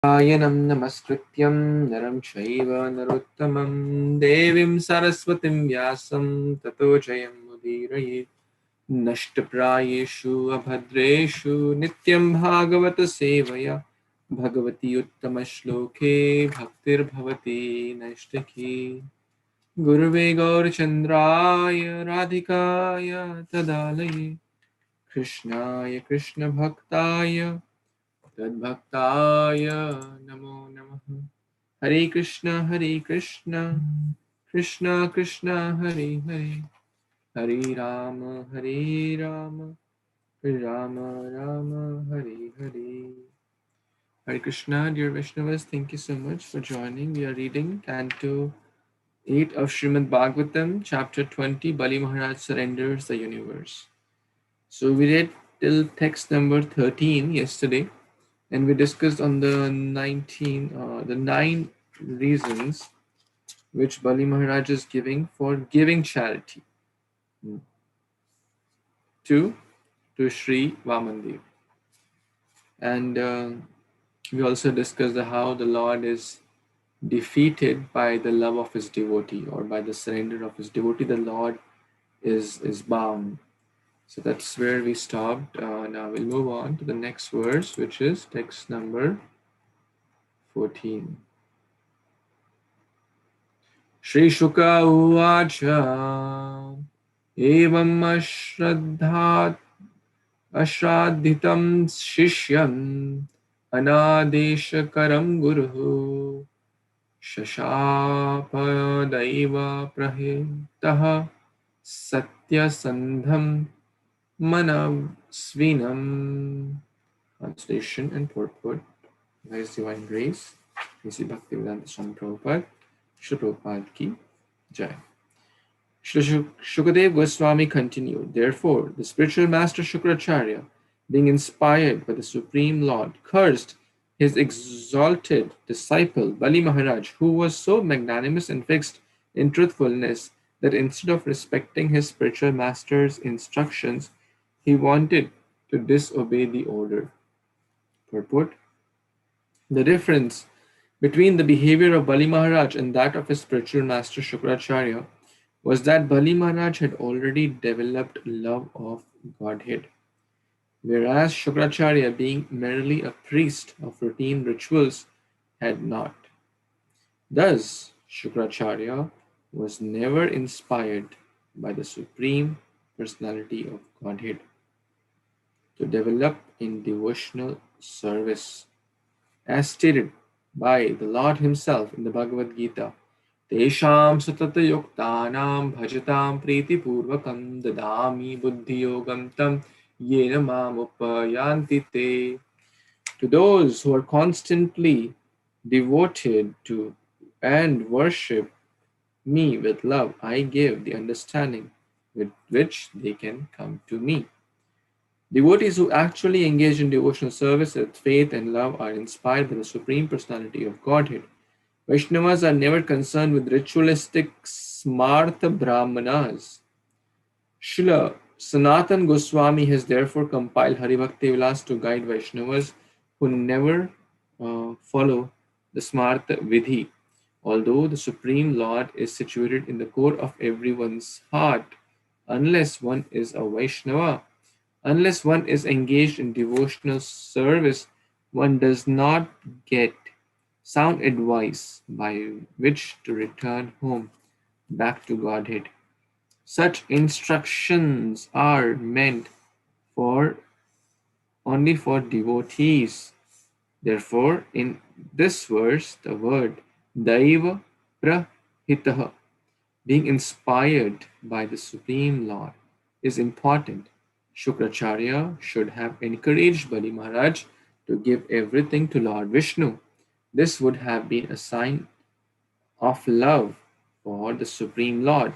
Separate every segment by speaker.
Speaker 1: Ayanam namaskrityam naram chaiva narottamam devim saraswatim vyasam tato jayam mudirayet nashtaprayeshu abhadreshu nityam bhagavata sevaya bhagavati uttama shloke bhaktir bhavati nashtaki Guruve Gaurachandraya Radhikaya Tadalaye Krishnaya Krishna Bhaktaya Tadbhaktaya Namo Namaha Hare Krishna Krishna Krishna Hare Hare Hare Rama Rama Rama Hare Hare. Hare Krishna, dear Vaishnavas, thank you so much for joining. We are reading Canto 8 of Śrīmad-Bhāgavatam, chapter 20, Bali Maharaj surrenders the universe. So we read till text number 13 yesterday, and we discussed on the 9 reasons which Bali Maharaj is giving for giving charity to Sri Vamandev. And we also discussed how the Lord is defeated by the love of his devotee, or by the surrender of his devotee. The Lord is bound. So that's where we stopped. Now we'll move on to the next verse, which is text number 14. Shri Shuka Uvacha Evam Ashradhitam Shishyam Anadeshakaram Guru Shashapadaiva Prahitaha Satyasandham Manasvinam. Translation and purport. By His Divine Grace, A.C. Bhaktivedanta Swami Prabhupada, Srila Prabhupada Ki Jai. Srila Shukadev Goswami continued, therefore, the spiritual master Sukracharya, being inspired by the Supreme Lord, cursed his exalted disciple Bali Maharaj, who was so magnanimous and fixed in truthfulness that instead of respecting his spiritual master's instructions, he wanted to disobey the order. Purport: the difference between the behavior of Bali Maharaj and that of his spiritual master Sukracharya was that Bali Maharaj had already developed love of Godhead, whereas Sukracharya, being merely a priest of routine rituals, had not. Thus, Sukracharya was never inspired by the Supreme Personality of Godhead to develop in devotional service, as stated by the Lord Himself in the Bhagavad Gita. Tesham satata yuktanam bhajatam priti purvakam dadami buddhi yogam tam yena mam upayanti te. To those who are constantly devoted to and worship me with love, I give the understanding with which they can come to me. Devotees who actually engage in devotional service with faith and love are inspired by the Supreme Personality of Godhead. Vaishnavas are never concerned with ritualistic Smarta Brahmanas. Srila Sanatan Goswami has therefore compiled Haribhakti Vilas to guide Vaishnavas who never follow the Smarta Vidhi. Although the Supreme Lord is situated in the core of everyone's heart, unless one is a Vaishnava, unless one is engaged in devotional service, one does not get sound advice by which to return home back to Godhead. Such instructions are meant for only for devotees. Therefore, in this verse, the word Daiva Prahitaha, being inspired by the Supreme Lord, is important. Sukracharya should have encouraged Bali Maharaj to give everything to Lord Vishnu. This would have been a sign of love for the Supreme Lord,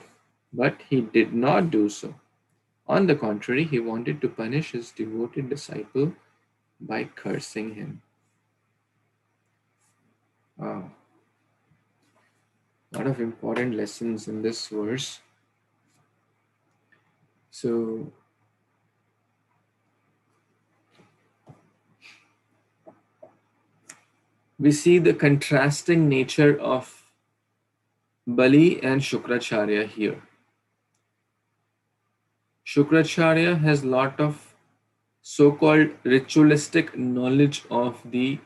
Speaker 1: but he did not do so. On the contrary, he wanted to punish his devoted disciple by cursing him. Wow. A lot of important lessons in this verse. So, We see the contrasting nature of Bali and Sukracharya here. Sukracharya has lot of so-called ritualistic knowledge of the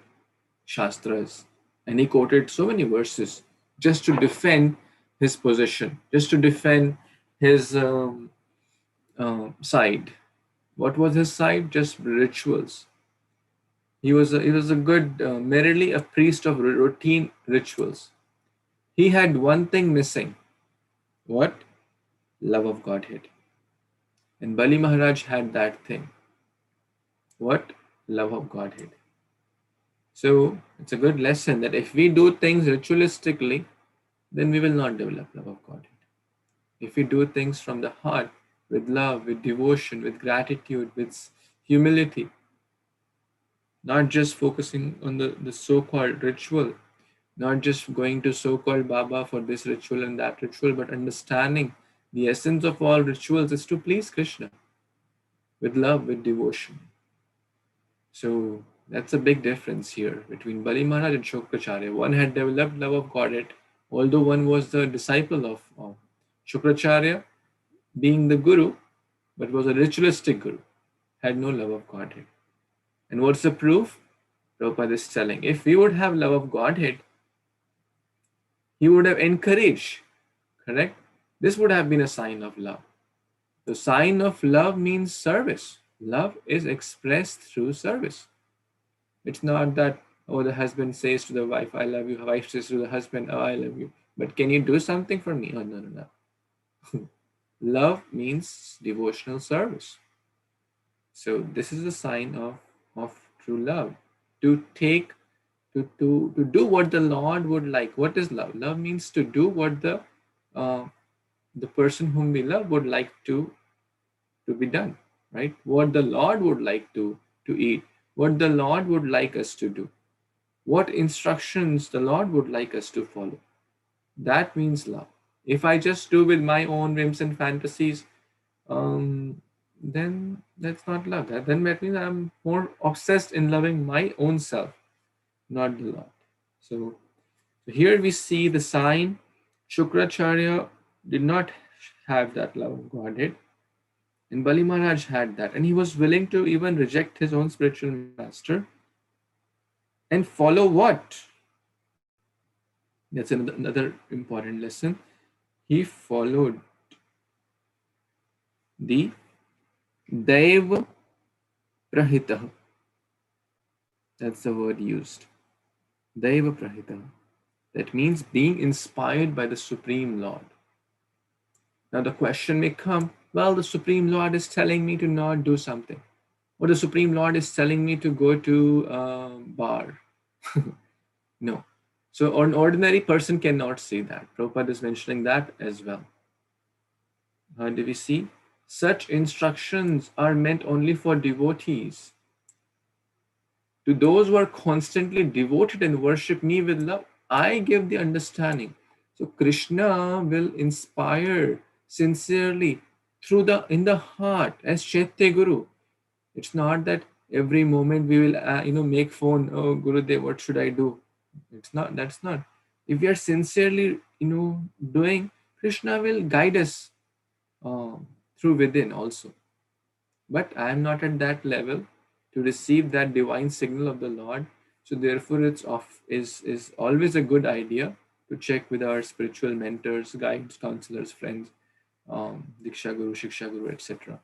Speaker 1: Shastras, and he quoted so many verses just to defend his position, just to defend his side. What was his side? Just rituals. He was a good, merely a priest of routine rituals. He had one thing missing. What? Love of Godhead. And Bali Maharaj had that thing. What? Love of Godhead. So it's a good lesson that if we do things ritualistically, then we will not develop love of Godhead. If we do things from the heart, with love, with devotion, with gratitude, with humility, not just focusing on the so-called ritual, not just going to so-called Baba for this ritual and that ritual, but understanding the essence of all rituals is to please Krishna with love, with devotion. So that's a big difference here between Bali Maharaj and Sukracharya. One had developed love of Godhead, although one was the disciple of Sukracharya, being the guru, but was a ritualistic guru, had no love of Godhead. And what's the proof? Prabhupada is telling, if we would have love of Godhead, he would have encouraged, correct? This would have been a sign of love. The sign of love means service. Love is expressed through service. It's not that, oh, the husband says to the wife, I love you. The wife says to the husband, oh, I love you. But can you do something for me? Oh, no. Love means devotional service. So this is a sign of true love. To do what the Lord would like. What is love? Love means to do what the person whom we love would like to be done, right? What the Lord would like to eat, what the Lord would like us to do, what instructions the Lord would like us to follow. That means love. If I just do with my own whims and fantasies, then that's not love. Then that means I'm more obsessed in loving my own self, not the Lord. So here we see the sign. Sukracharya did not have that love of Godhead, and Bali Maharaj had that, and he was willing to even reject his own spiritual master and follow what? That's another important lesson. He followed the Daiva Prahita. That's the word used. Daiva Prahita. That means being inspired by the Supreme Lord. Now the question may come, well, the Supreme Lord is telling me to not do something. Or the Supreme Lord is telling me to go to a bar. No. So an ordinary person cannot say that. Prabhupada is mentioning that as well. How do we see? Such instructions are meant only for devotees. To those who are constantly devoted and worship me with love, I give the understanding. So Krishna will inspire sincerely in the heart as Chaitya Guru. It's not that every moment we will make phone, oh Gurudev, what should I do? That's not. If we are sincerely doing, Krishna will guide us through within also. But I am not at that level to receive that divine signal of the Lord. So therefore is always a good idea to check with our spiritual mentors, guides, counselors, friends, Diksha Guru, Shiksha Guru, etc.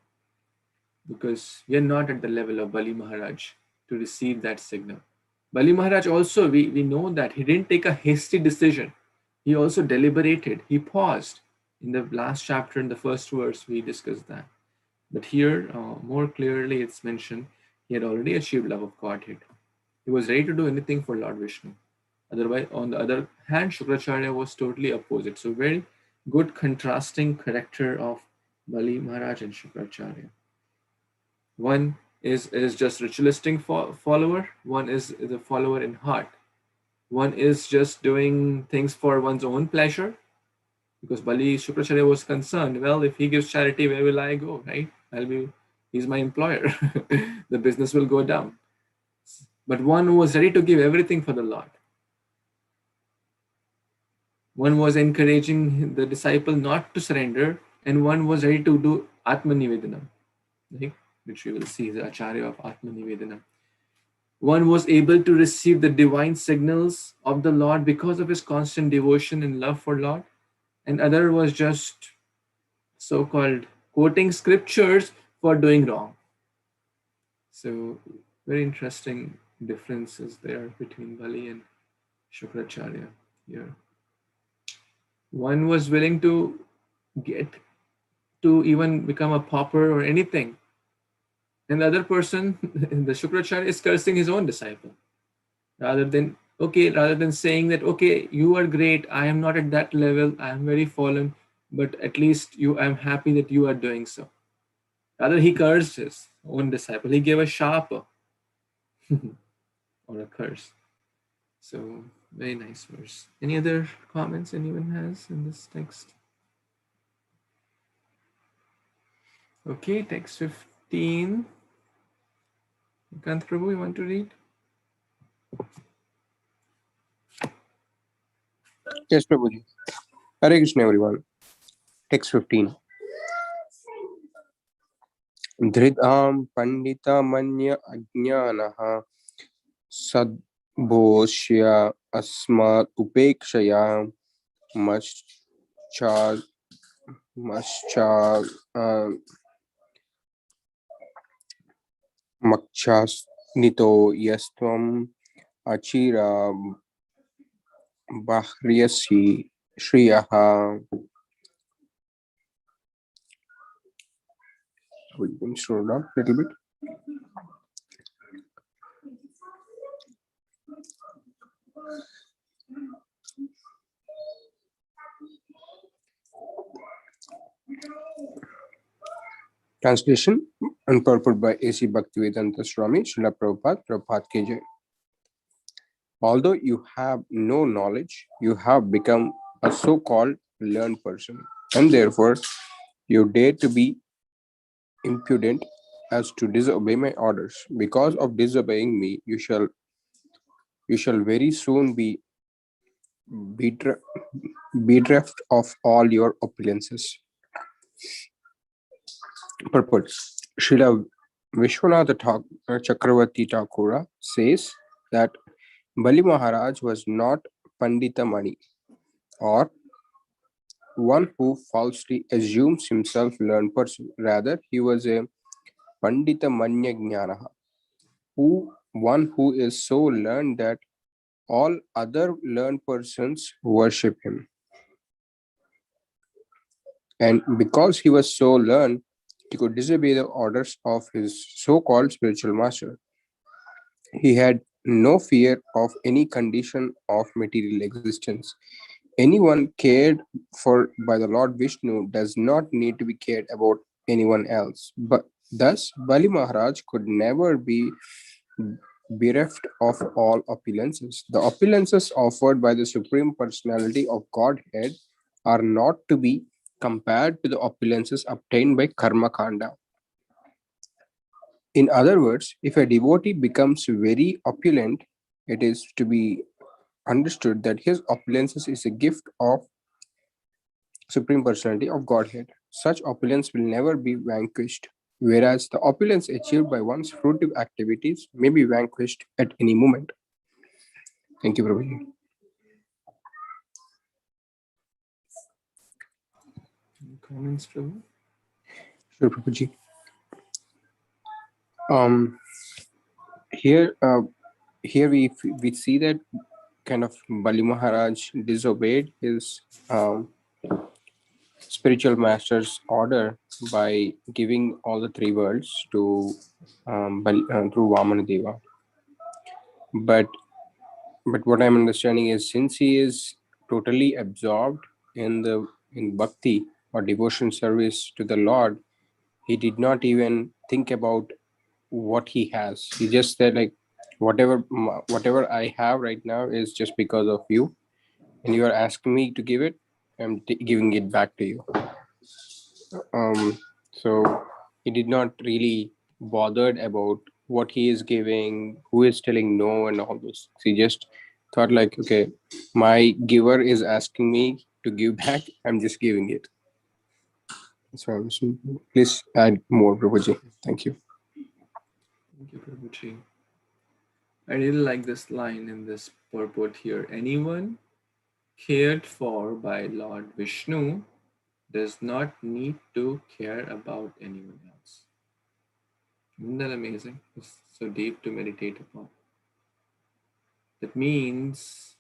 Speaker 1: Because we are not at the level of Bali Maharaj to receive that signal. Bali Maharaj also, we know that he didn't take a hasty decision. He also deliberated. He paused. In the last chapter, in the first verse, we discussed that. But here, more clearly, it's mentioned he had already achieved love of Godhead. He was ready to do anything for Lord Vishnu. Otherwise, on the other hand, Sukracharya was totally opposite. So very good contrasting character of Bali Maharaj and Sukracharya. One is just ritualistic follower. One is the follower in heart. One is just doing things for one's own pleasure. Because Bali Sukracharya was concerned, well, if he gives charity, where will I go, right? He's my employer. The business will go down. But one who was ready to give everything for the Lord. One was encouraging the disciple not to surrender, and one was ready to do Atmanivedanam, right? Which we will see the Acharya of Atmanivedanam. One was able to receive the divine signals of the Lord because of his constant devotion and love for Lord, and other was just so-called quoting scriptures for doing wrong. So very interesting differences there between Bali and Sukracharya here. One was willing to get to even become a pauper or anything, and the other person, the Sukracharya, is cursing his own disciple. Rather than saying that, okay, you are great, I am not at that level, I am very fallen, but at least you, I'm happy that you are doing so. Rather, he cursed his own disciple. He gave a sharp or a curse. So, very nice verse. Any other comments anyone has in this text? Okay, text 15. Kant Prabhu, you want to read?
Speaker 2: Yes, Prabhuji. Hare Krishna, everyone. Text 15. Dhridham pandita manya ajnanaha sadboshya asmat upekshaya maschar maschar makchas nito yastvam achira bahryasi shriyaha. We can slow down a little bit. Translation and purport by A.C. Bhaktivedanta Swami, Srila Prabhupada, Prabhupada Ki Jai. Although you have no knowledge, you have become a so-called learned person, and therefore you dare to be impudent as to disobey my orders. Because of disobeying me, you shall very soon be bereft of all your opulences. Purport. Srila Vishwanatha Chakravarti Thakura says that Bali Maharaj was not Pandita Mani, or one who falsely assumes himself learned person. Rather, he was a Pandita Manya Jnanaha, one who is so learned that all other learned persons worship him. And because he was so learned, he could disobey the orders of his so-called spiritual master. He had no fear of any condition of material existence. Anyone cared for by the Lord Vishnu does not need to be cared about anyone else. But thus, Bali Maharaj could never be bereft of all opulences. The opulences offered by the Supreme Personality of Godhead are not to be compared to the opulences obtained by Karma Kanda. In other words, if a devotee becomes very opulent, it is to be understood that his opulences is a gift of Supreme Personality of Godhead. Such opulence will never be vanquished, whereas the opulence achieved by one's fruitive activities may be vanquished at any moment. Thank you, Prabhuji.
Speaker 1: Any comments, Prabhu?
Speaker 2: Sure, Prabhuji. Here, we see that kind of Bali Maharaj disobeyed his spiritual master's order by giving all the three worlds to through Vamana Deva. But what I'm understanding is, since he is totally absorbed in bhakti or devotion service to the Lord, he did not even think about what he has. He just said, like, whatever I have right now is just because of you, and you are asking me to give it. I'm giving it back to you. So he did not really bothered about what he is giving, who is telling no, and all those. He just thought, like, okay, My giver is asking me to give back. I'm just giving it. So please add more, Prabhuji. Thank you.
Speaker 1: Thank you, Prabhuji. I really like this line in this purport here. Anyone cared for by Lord Vishnu does not need to care about anyone else. Isn't that amazing? It's so deep to meditate upon. That means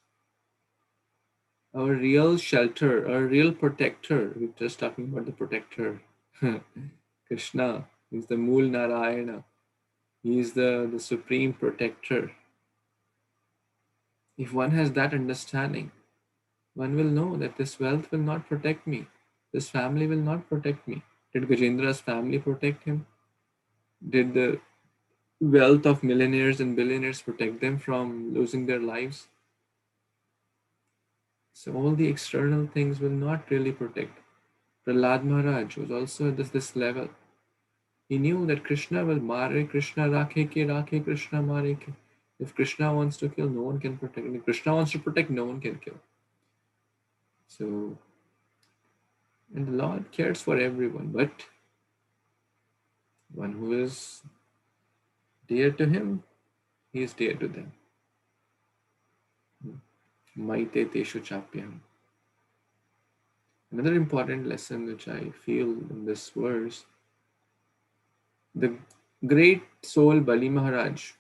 Speaker 1: our real shelter, our real protector, we're just talking about the protector, Krishna, is the Mool Narayana. He is the supreme protector. If one has that understanding, one will know that this wealth will not protect me. This family will not protect me. Did Gajendra's family protect him? Did the wealth of millionaires and billionaires protect them from losing their lives? So all the external things will not really protect. Prahlad Maharaj was also at this level. He knew that Krishna will mare Krishna rakhe ke rakhe Krishna mare ke. If Krishna wants to kill, no one can protect. If Krishna wants to protect, no one can kill. So, and the Lord cares for everyone, but one who is dear to him, he is dear to them. Maite teshu chapyam. Another important lesson which I feel in this verse, the great soul Bali Maharaj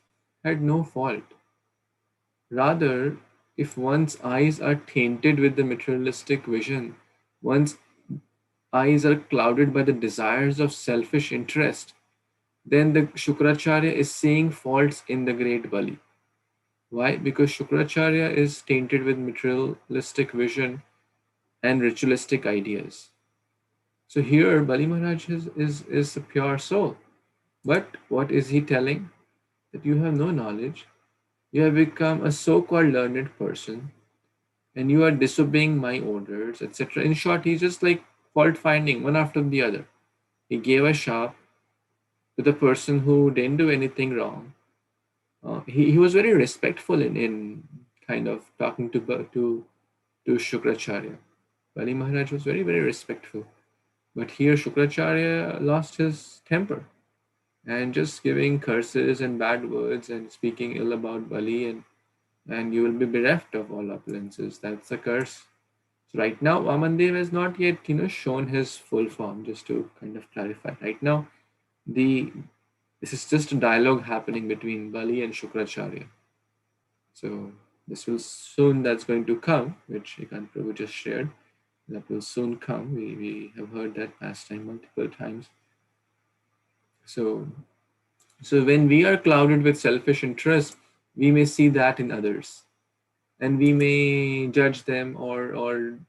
Speaker 1: had no fault. Rather, if one's eyes are tainted with the materialistic vision, one's eyes are clouded by the desires of selfish interest, then the Sukracharya is seeing faults in the great Bali. Why? Because Sukracharya is tainted with materialistic vision and ritualistic ideas. So here Bali Maharaj is a pure soul. But what is he telling? That you have no knowledge, you have become a so-called learned person, and you are disobeying my orders, etc. In short, he's just like fault finding one after the other. He gave a shop to the person who didn't do anything wrong. He was very respectful in kind of talking to Shukracharya. Bali Maharaj was very, very respectful. But here Shukracharya lost his temper and just giving curses and bad words and speaking ill about Bali, and you will be bereft of all opulences. That's a curse. So right now, Vamandev has not yet, shown his full form. Just to kind of clarify, right now, the this is just a dialogue happening between Bali and Shukracharya. So this will soon, that's going to come, which Ekant Prabhu just shared. That will soon come. We have heard that past time multiple times. So when we are clouded with selfish interest, we may see that in others, and we may judge them or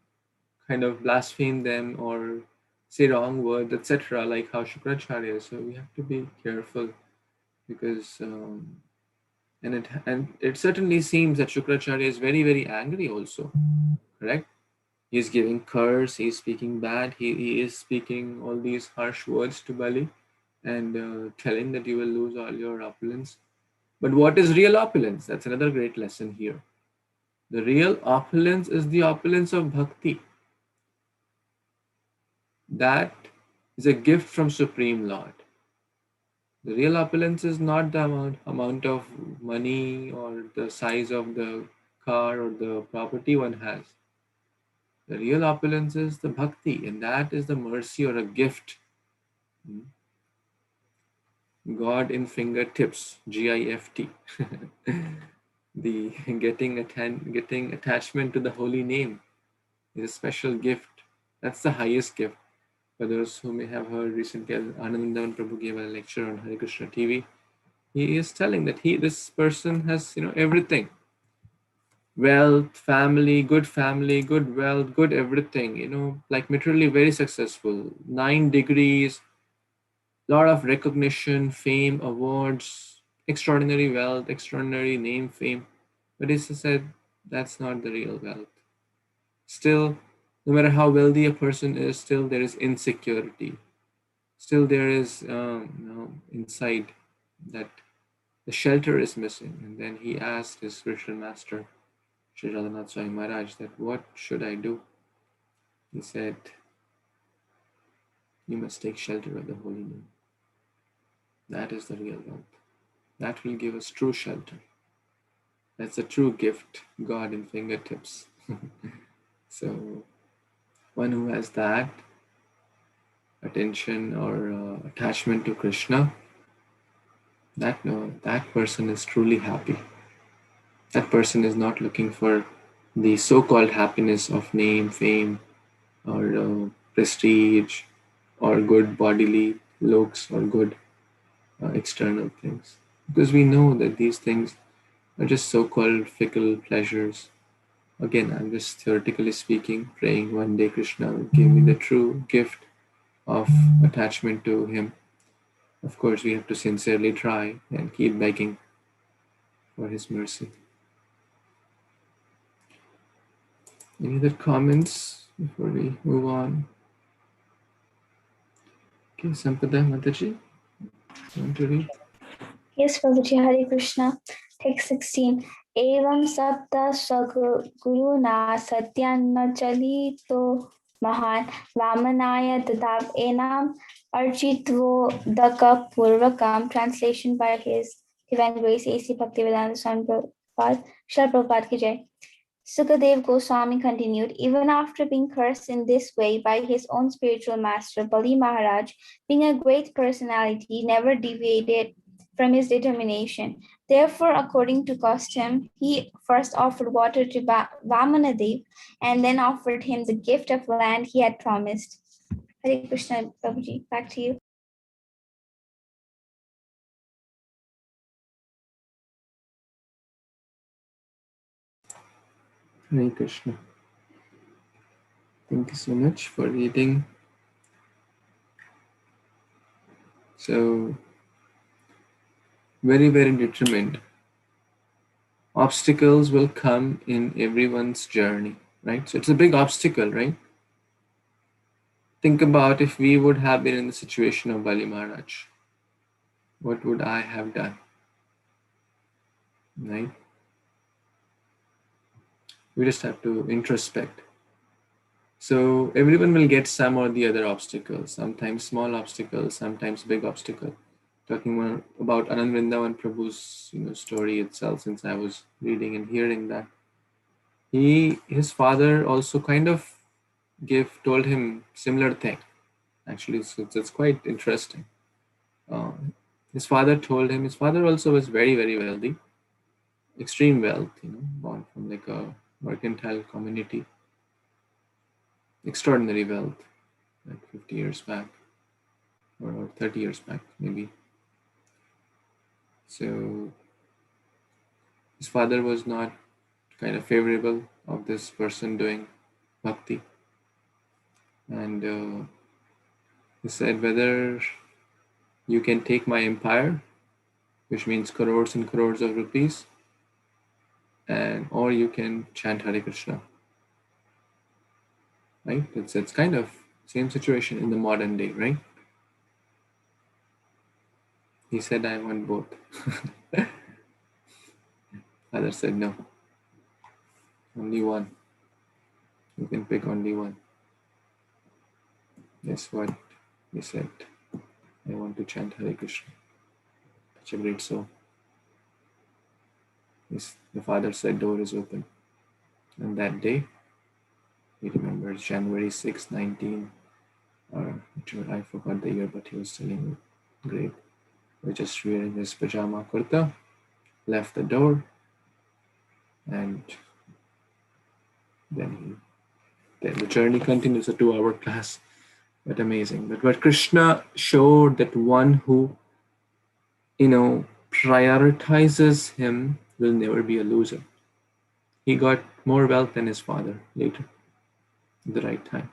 Speaker 1: kind of blaspheme them or say wrong words, etc., like how Shukracharya. So we have to be careful because and it certainly seems that Shukracharya is very, very angry also. Correct? He's giving curse, he's speaking bad, he is speaking all these harsh words to Bali and telling that you will lose all your opulence. But what is real opulence? That's another great lesson here. The real opulence is the opulence of bhakti. That is a gift from Supreme Lord. The real opulence is not the amount of money or the size of the car or the property one has. The real opulence is the bhakti, and that is the mercy or a gift. God in fingertips, GIFT. The getting attachment to the holy name is a special gift. That's the highest gift. For those who may have heard recently, Anandandavan Prabhu gave a lecture on Hare Krishna TV. He is telling that this person has everything: wealth, family, good wealth, good everything. Like literally very successful, 9 degrees, lot of recognition, fame, awards, extraordinary wealth, extraordinary name, fame. But he said that's not the real wealth. Still, no matter how wealthy a person is, still there is insecurity. Still there is inside that the shelter is missing. And then he asked his spiritual master, Sri Radhanath Swami Maharaj that what should I do? He said, you must take shelter of the holy name. That is the real wealth. That will give us true shelter. That's a true gift, God in fingertips. So one who has that attention or attachment to Krishna, that person is truly happy. That person is not looking for the so-called happiness of name, fame, or prestige, or good bodily looks, or good external things. Because we know that these things are just so-called fickle pleasures. Again, I'm just theoretically speaking, praying one day Krishna will give me the true gift of attachment to Him. Of course, we have to sincerely try and keep begging for His mercy. Any other comments before we move on? Okay, Sampada Mataji, you want to read?
Speaker 3: Yes, Prabhuji, Hare Krishna. Text 16. Evam sapta guruna satyanna chalito mahan vamanaya tadav enam architvo daka purvakam. Translation by His Divine Grace A.C. Bhaktivedanta Swami Prabhupada. Srila Prabhupada ki Jai. Sukadev Goswami continued, even after being cursed in this way by his own spiritual master, Bali Maharaj, being a great personality, never deviated from his determination. Therefore, according to custom, he first offered water to Vamana Dev and then offered him the gift of land he had promised. Hare Krishna, Prabhuji, back to you.
Speaker 1: Hare Krishna. Thank you so much for reading. So, very, very determined. Obstacles will come in everyone's journey, right? So it's a big obstacle, right? Think about if we would have been in the situation of Bali Maharaj. What would I have done? Right? We just have to introspect. So everyone will get some or the other obstacles, sometimes small obstacles, sometimes big obstacle. Talking about Anand Vrindavan Prabhu's story itself, since I was reading and hearing that, his father also kind of told him similar thing. Actually, so it's quite interesting. His father told him. His father also was very, very wealthy, extreme wealth. Born from like a mercantile community. Extraordinary wealth, like 50 years back, or 30 years back, maybe. So his father was not kind of favorable of this person doing bhakti. And he said, whether you can take my empire, which means crores and crores of rupees, or you can chant Hare Krishna. Right? It's kind of same situation in the modern day, right? He said, I want both. Father said, no. Only one. You can pick only one. Guess what? He said, I want to chant Hare Krishna. Such a great soul. The father said, door is open. And that day, he remembers January 6, 19, or I forgot the year, but he was telling me, great. We're just wearing his pajama kurta, left the door, and then the journey continues, a 2-hour class, but amazing. But Krishna showed that one who, prioritizes him will never be a loser. He got more wealth than his father later, at the right time.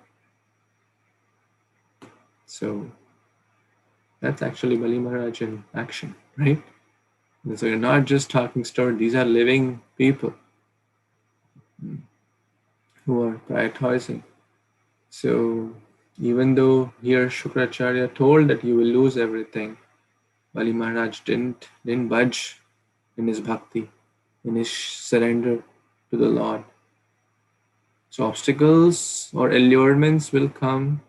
Speaker 1: So that's actually Bali Maharaj in action, right? And so you're not just talking story, these are living people who are prioritizing. So even though here Sukracharya told that you will lose everything, Bali Maharaj didn't budge in his bhakti, in his surrender to the Lord. So obstacles or allurements will come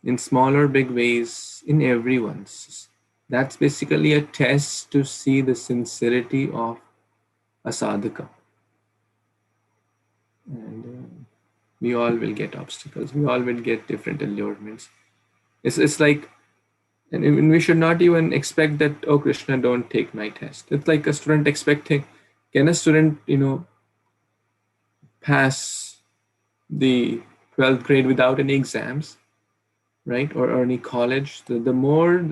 Speaker 1: in small or big ways in everyone's. That's basically a test to see the sincerity of a sadhaka. And we all will get obstacles. We all will get different allurements. It's like, and we should not even expect that, oh Krishna, don't take my test. It's like a student expecting, can a student, pass the 12th grade without any exams, right? Or any college. The more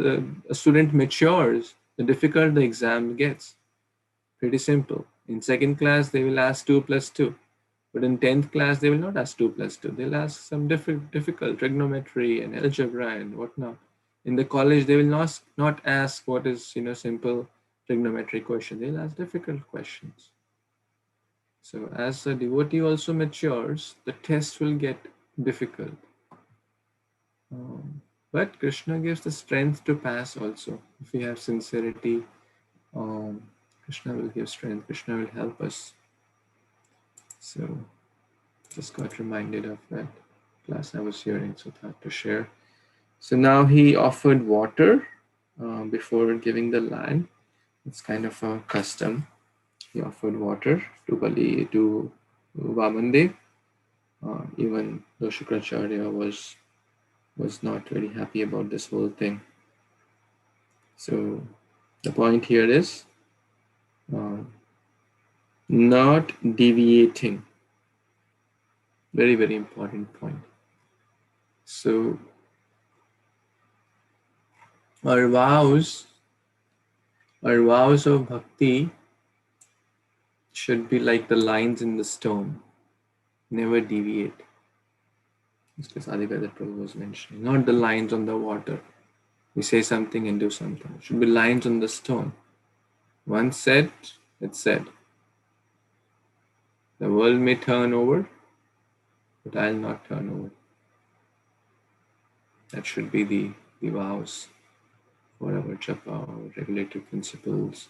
Speaker 1: a student matures, the difficult the exam gets. Pretty simple. In second class, they will ask 2 plus 2. But in 10th class, they will not ask 2 plus 2. They'll ask some difficult trigonometry and algebra and whatnot. In the college, they will not ask what is, simple trigonometry question. They'll ask difficult questions. So as a devotee also matures, the test will get difficult. But Krishna gives the strength to pass also. If we have sincerity, Krishna will give strength. Krishna will help us. So just got reminded of that class I was hearing, so thought to share. So now he offered water before giving the land. It's kind of a custom. He offered water to Vamandev. Even though Sukracharya was not very happy about this whole thing. So the point here is not deviating. Very, very important point. So our vows of bhakti should be like the lines in the stone. Never deviate. Because Adiveda Prabhu was mentioning, not the lines on the water. We say something and do something. It should be lines on the stone. Once said, it's said. The world may turn over, but I'll not turn over. That should be the vows for our japa, our regulative principles,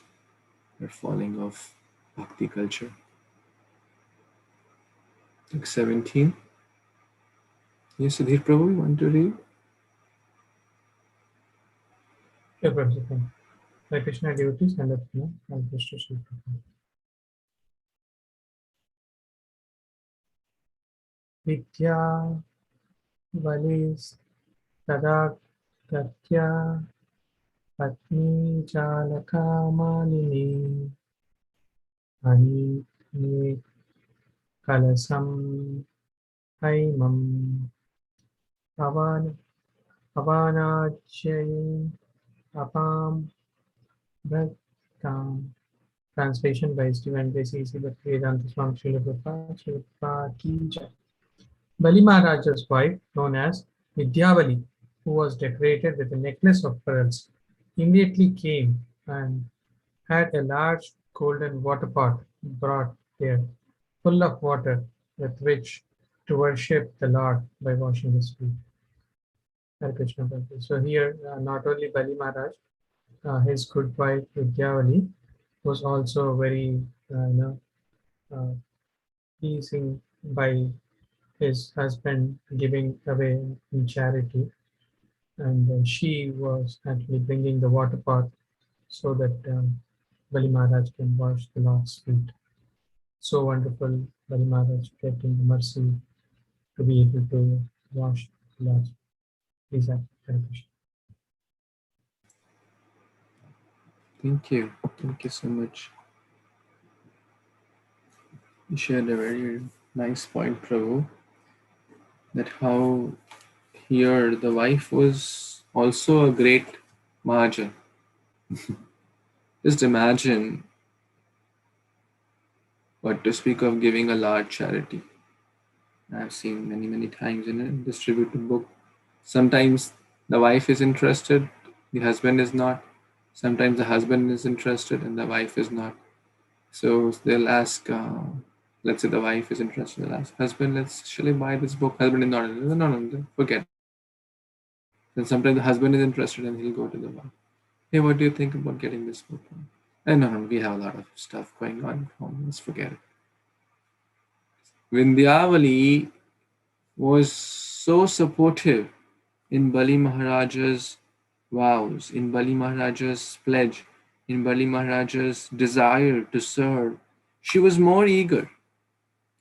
Speaker 1: our falling of bhakti culture. 17. Yes, Sudhir Prabhu, you want to read?
Speaker 4: Sure, Prabhupada. Hare Krishna devotees and Krishna Shri Vidhyavali Sada Katya Patni Jalaka Malini Ani Kalasam Haimam Avanajay Apam Bhaktam. Translation by His Divine Grace C.C. Bhaktivedanta Swami Srila Prabhupada Ki Jai. Bali Maharaj's wife, known as Vidhyavali, who was decorated with a necklace of pearls, immediately came and had a large golden water pot brought there, full of water with which to worship the Lord by washing his feet. Hare Krishna. So here, not only Bali Maharaj, his good wife Vidhyavali was also very, pleasing by his husband giving away in charity, and she was actually bringing the water pot so that Bali Maharaj can wash the Lord's feet. So wonderful, Bali Maharaj getting the mercy to be able to wash the Lord's feet. Please have
Speaker 1: Thank you. Thank you so much. You shared a very nice point, Prabhu, that how here the wife was also a great Maharaja. Just imagine, what to speak of giving a large charity. I've seen many, many times in a distributed book. Sometimes the wife is interested, the husband is not. Sometimes the husband is interested and the wife is not. So they'll ask, let's say the wife is interested, they'll ask, husband, shall I buy this book? Husband is not, no, forget it. Then sometimes the husband is interested and he'll go to the wife. Hey, what do you think about getting this book? And no, we have a lot of stuff going on at home. Let's forget it. Vidhyavali was so supportive in Bali Maharaja's vows, in Bali Maharaja's pledge, in Bali Maharaja's desire to serve. She was more eager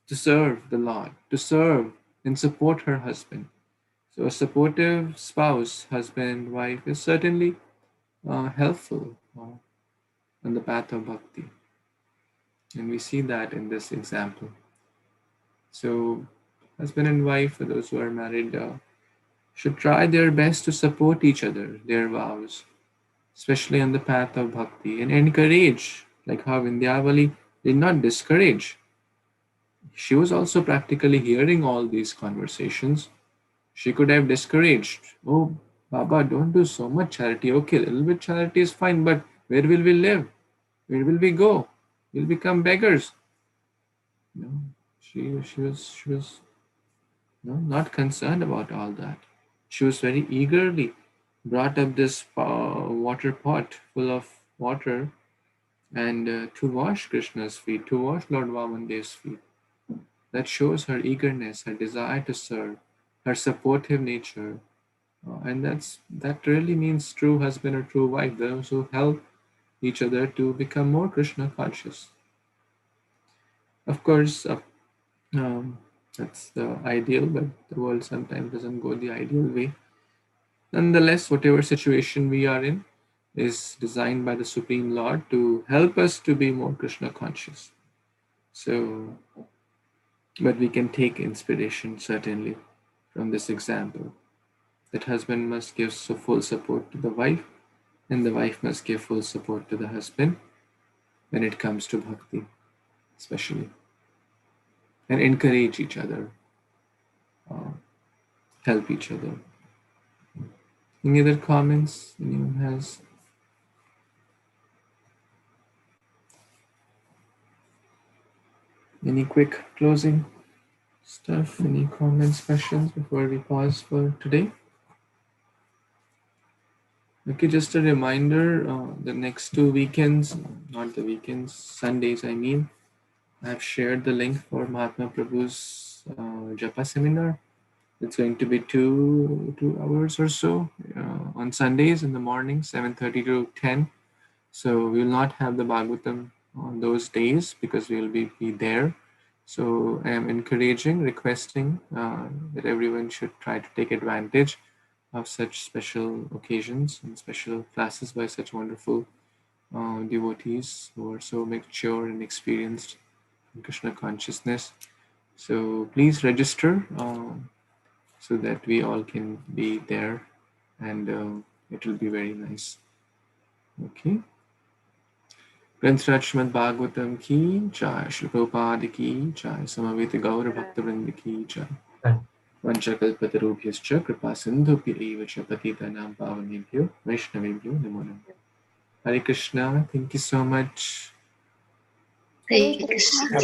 Speaker 1: to serve the Lord, to serve and support her husband. So, a supportive spouse, husband, wife is certainly helpful on the path of bhakti. And we see that in this example. So, husband and wife, for those who are married, should try their best to support each other, their vows, especially on the path of bhakti, and encourage, like how Vidhyavali did not discourage. She was also practically hearing all these conversations. She could have discouraged, oh, Baba, don't do so much charity. Okay, a little bit charity is fine, but where will we live? Where will we go? We'll become beggars. No, she was no, not concerned about all that. She was very eagerly brought up this water pot full of water and to wash Krishna's feet, to wash Lord Vamana's feet. That shows her eagerness, her desire to serve, her supportive nature. And that really means true husband or true wife, those who help each other to become more Krishna conscious. Of course, that's the ideal, but the world sometimes doesn't go the ideal way. Nonetheless, whatever situation we are in is designed by the Supreme Lord to help us to be more Krishna conscious. So, but we can take inspiration certainly from this example that husband must give full support to the wife, and the wife must give full support to the husband when it comes to bhakti, especially, and encourage each other, help each other. Any other comments anyone has? Any quick closing stuff? Any comments, questions before we pause for today? Okay, just a reminder, the next 2 weekends, not the weekends, Sundays I mean, I've shared the link for Mahatma Prabhu's Japa seminar. It's going to be two hours or so on Sundays in the morning, 7:30 to 10. So we will not have the Bhagavatam on those days because we will be there. So I am encouraging, requesting that everyone should try to take advantage of such special occasions and special classes by such wonderful devotees who are so mature and experienced in Krishna consciousness. So please register so that we all can be there, and it will be very nice. Okay. Śrīmad-Bhāgavatam ki jai, Śrīla Prabhupada ki jai, Samaveta Gaura Bhakta-vrinda ki jai. Vanchakalpatarubhyascha kripa sindhubhya eva cha patitanam pavanebhyo Vaishnavebhyo namo namo. Hare Krishna, thank you so much.
Speaker 3: Hare Krishna.